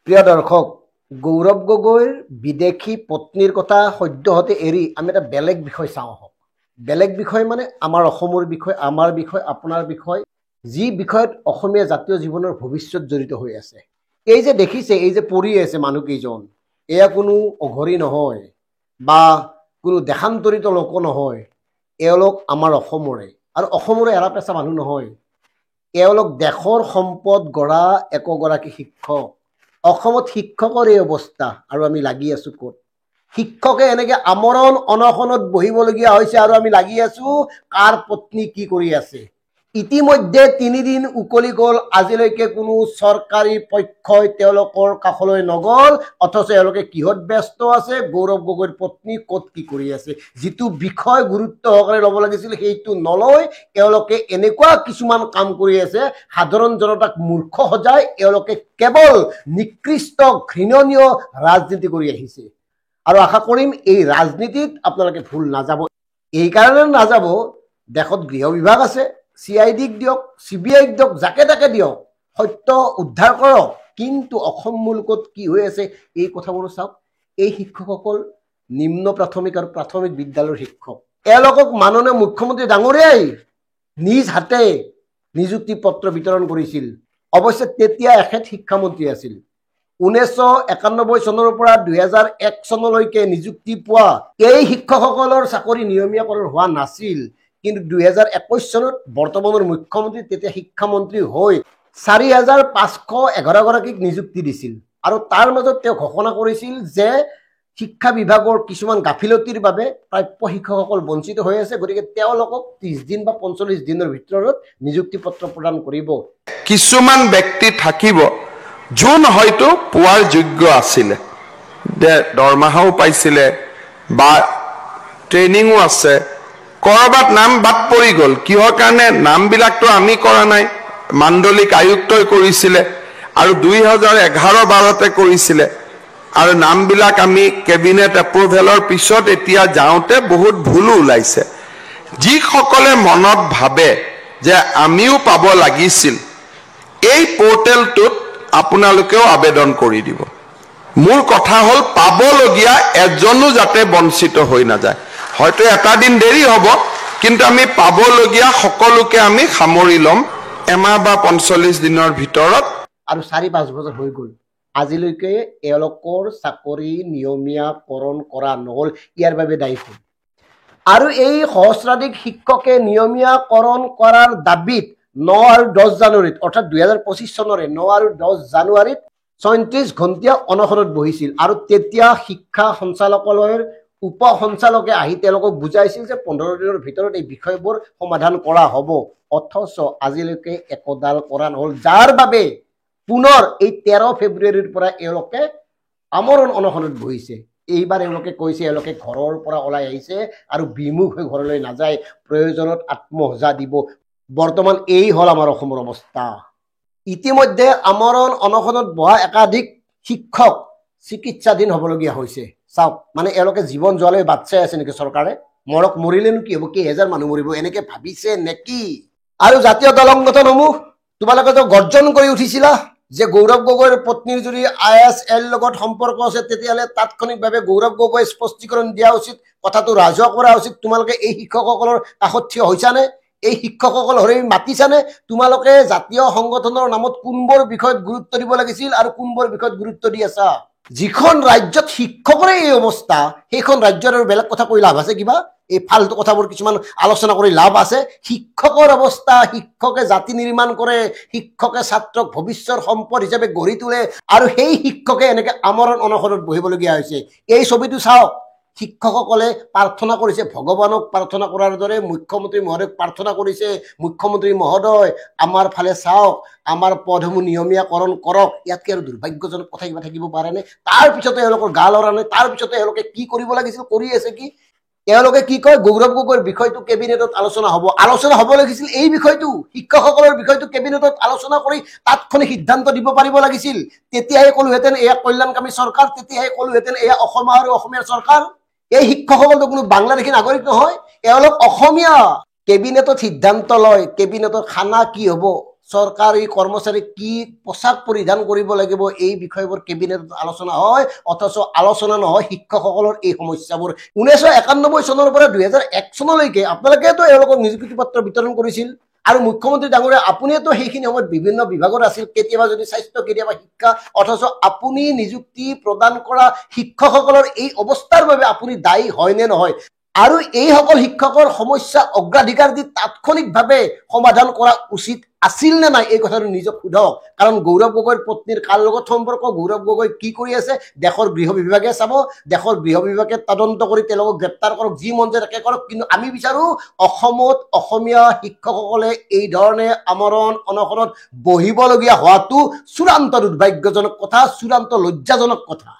প্ৰিয় দৰ্শক, গৌৰৱ গগৈৰ বিদেশী পত্নীৰ কথা সদ্যহতে এৰি আমি এটা বেলেগ বিষয় চাওঁ আহক। বেলেগ বিষয় মানে আমাৰ অসমৰ বিষয়, আমাৰ বিষয়, আপোনাৰ বিষয়, যি বিষয়ত অসমীয়া জাতীয় জীৱনৰ ভৱিষ্যত জড়িত হৈ আছে। এই যে দেখিছে, এই যে পৰি আছে মানুহকেইজন, এয়া কোনো অঘৰী নহয় বা কোনো দেশান্তৰিত লোক নহয়। এওঁলোক আমাৰ অসমৰে, আৰু অসমৰে এৰাপেচা মানুহ নহয়। এওঁলোক দেশৰ সম্পদ গঢ়া একোগৰাকী শিক্ষক। অসমত শিক্ষকৰ এই অৱস্থা, আৰু আমি লাগি আছো ক'ত? শিক্ষকে এনেকে আমৰণ অনশনত বহিবলগীয়া হৈছে, আৰু আমি লাগি আছো কাৰ পত্নী কি কৰি আছে। ইতিমধ্যে 3 দিন উকলি গ'ল, আজিলৈকে কোনো চৰকাৰী পক্ষই তেওঁলোকৰ কাষলৈ নগ'ল। অথচ এওঁলোকে কিহত ব্যস্ত আছে? গৌৰৱ গগৈৰ পত্নী ক'ত কি কৰি আছে। যিটো বিষয় গুৰুত্ব সহকাৰে ল'ব লাগিছিল সেইটো নলয় এওঁলোকে এনেকুৱা কিছুমান কাম কৰি আছে, সাধাৰণ জনতাক মূৰ্খ সজাই এওঁলোকে কেৱল নিকৃষ্ট ঘৃণনীয় ৰাজনীতি কৰি আহিছে। আৰু আশা কৰিম এই ৰাজনীতিত আপোনালোকে ভুল নাযাব। এই কাৰণে নাযাব, দেশত গৃহ বিভাগ আছে, CIDক দিয়ক, CBIক দিয়ক, যাকে তাকে দিয়ক, সত্য উদ্ধাৰ কৰক। কিন্তু অসম মুলুকত কি হৈ আছে এই কথাবোৰ চাওক। এই শিক্ষকসকল নিম্ন প্ৰাথমিক আৰু প্ৰাথমিক বিদ্যালয়ৰ শিক্ষক। এওঁলোকক মাননীয় মুখ্যমন্ত্ৰী ডাঙৰীয়াই নিজ হাতে নিযুক্তি পত্ৰ বিতৰণ কৰিছিল। অৱশ্যে তেতিয়া এখেত শিক্ষামন্ত্ৰী আছিল। 1991 চনৰ পৰা 2001 চনলৈকে নিযুক্তি পোৱা এই শিক্ষকসকলৰ চাকৰি নিয়মীয়াকৰণ হোৱা নাছিল। কিন্তু 2021 চনত বৰ্তমানৰ মুখ্যমন্ত্ৰী তেতিয়া শিক্ষামন্ত্ৰী হৈ 4511 গৰাকীক নিযুক্তি দিছিল। আৰু তাৰ মাজত তেওঁ ঘোষণা কৰিছিল যে শিক্ষা বিভাগৰ কিছুমান গাফিলতিৰ বাবে প্ৰাপ্য শিক্ষকসকল বঞ্চিত হৈ আছে, গতিকে তেওঁলোকক 30 দিন বা 45 দিনৰ ভিতৰত নিযুক্তি পত্ৰ প্ৰদান কৰিব। কিছুমান ব্যক্তি থাকিব যোন হয়তো পোৱাৰ যোগ্য আছিলে, দৰমহাও পাইছিলে বা ট্ৰেইনিঙো আছে, কৰবাত নাম বাদ পৰি গ'ল। কিহৰ কাৰণে? নামবিলাকতো আমি কৰা নাই, মাণ্ডলিক আয়ুক্তই কৰিছিলে, আৰু 2011-12তে কৰিছিলে। আৰু নামবিলাক আমি কেবিনেট এপ্ৰুভেলৰ পিছত এতিয়া যাওঁতে বহুত ভুলো ওলাইছে। যিসকলে মনত ভাবে যে আমিও পাব লাগিছিল, এই পৰ্টেলটোত আপোনালোকেও আবেদন কৰি দিব। মোৰ কথা হ'ল পাবলগীয়া এজনো যাতে বঞ্চিত হৈ নাযায়। হয়তো এটা দিন দেৰি হ'ব, কিন্তু আমি পাবলগীয়া সকলোকে আমি সামৰি ল'ম এমাহ বা 45 দিনৰ ভিতৰত। আৰু 4-5 বছৰ হৈ গ'ল, আজিলৈকে এওঁলোকৰ চাকৰি নিয়মীয়াকৰণ কৰা নহ'ল। ইয়াৰ বাবে দায়ী হ'ল। আৰু এই সহস্ৰাধিক শিক্ষকে নিয়মীয়াকৰণ কৰাৰ দাবীত 9 আৰু 10 জানুৱাৰীত, অৰ্থাৎ 2025 চনৰে 9 আৰু 10 জানুৱাৰীত 34 ঘণ্টীয়া অনশনত বহিছিল। আৰু তেতিয়া শিক্ষা সঞ্চালকালয়ৰ উপ সঞ্চালকে আহি তেওঁলোকক বুজাইছিল যে 15 দিনৰ ভিতৰত এই বিষয়বোৰ সমাধান কৰা হ'ব। অথচ আজিলৈকে একোডাল কৰা নহ'ল, যাৰ বাবে পুনৰ এই 13 ফেব্ৰুৱাৰীৰ পৰা এওঁলোকে আমৰণ অনশনত বহিছে। এইবাৰ এওঁলোকে কৈছে এওঁলোকে ঘৰৰ পৰা ওলাই আহিছে আৰু বিমুখ হৈ ঘৰলৈ নাযায়, প্ৰয়োজনত আত্মসজা দিব। বৰ্তমান এই হ'ল আমাৰ অসমৰ অৱস্থা। ইতিমধ্যে আমৰণ অনশনত বহা একাধিক শিক্ষক চিকিৎসাধীন হ'বলগীয়া হৈছে। চাওক, মানে এওঁলোকে জীৱন যোৱালৈ বাট চাই আছে নেকি চৰকাৰে? মৰক মৰিলেনো কি হ'ব? কেইহাজাৰ মানুহ মৰিব, এনেকে ভাবিছে নেকি? আৰু জাতীয় দলং গঠনসমূহ তোমালোকে তো গৰ্জন কৰি উঠিছিলা যে গৌৰৱ গগৈৰ পত্নীৰ যদি ISL লগত সম্পৰ্ক আছে তেতিয়াহ'লে তাৎক্ষণিকভাৱে গৌৰৱ গগৈ স্পষ্টীকৰণ দিয়া উচিত, কথাটো ৰাজহুৱা কৰা উচিত। তোমালোকে এই শিক্ষকসকলৰ কাষত থিয় হৈছানে? এই শিক্ষকসকল হৰি মাতিছানে? তোমালোকে জাতীয় সংগঠনৰ নামত কোনবোৰ বিষয়ত গুৰুত্ব দিব লাগিছিল আৰু কোনবোৰ বিষয়ত গুৰুত্ব দি আছা? যিখন ৰাজ্যত শিক্ষকৰে এই অৱস্থা, সেইখন ৰাজ্যৰ আৰু বেলেগ কথা কৈ লাভ আছে কিবা? এই ফাল্টু কথাবোৰ কিছুমান আলোচনা কৰি লাভ আছে? শিক্ষকৰ অৱস্থা, শিক্ষকে জাতি নিৰ্মাণ কৰে, শিক্ষকে ছাত্ৰক ভৱিষ্যতৰ সম্পদ হিচাপে গঢ়ি তোলে, আৰু সেই শিক্ষকে এনেকে আমৰণ অনশনত বহিবলগীয়া হৈছে। এই ছবিটো চাওক, শিক্ষকসকলে প্ৰাৰ্থনা কৰিছে, ভগৱানক প্ৰাৰ্থনা কৰাৰ দৰে মুখ্যমন্ত্ৰী মহোদয়ক প্ৰাৰ্থনা কৰিছে। মুখ্যমন্ত্ৰী মহোদয়, আমাৰ ফালে চাওক, আমাৰ পদসমূহ নিয়মীয়াকৰণ কৰক। ইয়াতকে আৰু দুৰ্ভাগ্যজনক কথা কিবা থাকিব পাৰেনে? তাৰ পিছতে এওঁলোকৰ গা লৰা নাই, তাৰ পিছতে এওঁলোকে কি কৰিব লাগিছিল কৰি আছে কি? এওঁলোকে কি কয়? গৌৰৱ গগৈৰ বিষয়টো কেবিনেটত আলোচনা হ'ব। আলোচনা হ'ব লাগিছিল এই বিষয়টো, শিক্ষকসকলৰ বিষয়টো কেবিনেটত আলোচনা কৰি তাৎক্ষণিক সিদ্ধান্ত দিব পাৰিব লাগিছিল। তেতিয়াহে ক'লোহেঁতেন এয়া কল্যাণকামী চৰকাৰ, তেতিয়াহে ক'লোহেঁতেন এয়া অসম আৰু অসমীয়াৰ চৰকাৰ। এই শিক্ষকসকলতো কোনো বাংলাদেশী নাগৰিক নহয়, এওঁলোক অসমীয়া। কেবিনেটত সিদ্ধান্ত লয়, কেবিনেটৰ খানা কি হ'ব চৰকাৰী কৰ্মচাৰী কি পোছাক পৰিধান কৰিব লাগিব এই বিষয়বোৰ কেবিনেটত আলোচনা হয়, অথচ আলোচনা নহয় শিক্ষকসকলৰ এই সমস্যাবোৰ। 1991 চনৰ পৰা 2001 চনলৈকে আপোনালোকেতো এওঁলোকক নিযুক্তি পত্ৰ বিতৰণ কৰিছিল আৰু মুখ্যমন্ত্ৰী ডাঙৰীয়া আপুনিতো সেইখিনি সময়ত বিভিন্ন বিভাগত আছিল, কেতিয়াবা যদি স্বাস্থ্য, কেতিয়াবা শিক্ষা, অথচ আপুনি নিযুক্তি প্ৰদান কৰা শিক্ষকসকলৰ এই অৱস্থাৰ বাবে আপুনি দায়ী হয় নে নহয়? আৰু এইসকল শিক্ষকৰ সমস্যা অগ্ৰাধিকাৰ দি তাৎক্ষণিকভাৱে সমাধান কৰা উচিত আছিল নে নাই এই কথাটো নিজক সোধক। কাৰণ গৌৰৱ গগৈৰ পত্নীৰ কাৰ লগত সম্পৰ্ক, গৌৰৱ গগৈ কি কৰি আছে, দেশৰ গৃহ বিভাগে চাব, দেশৰ গৃহ বিভাগে তদন্ত কৰি তেওঁলোকক গ্ৰেপ্তাৰ কৰক, যি মন যায় তাকে কৰক। কিন্তু আমি বিচাৰো অসমত অসমীয়া শিক্ষকসকলে এই ধৰণে আমৰণ অনশনত বহিবলগীয়া হোৱাটো চূড়ান্ত দুৰ্ভাগ্যজনক কথা, চূড়ান্ত লজ্জাজনক কথা।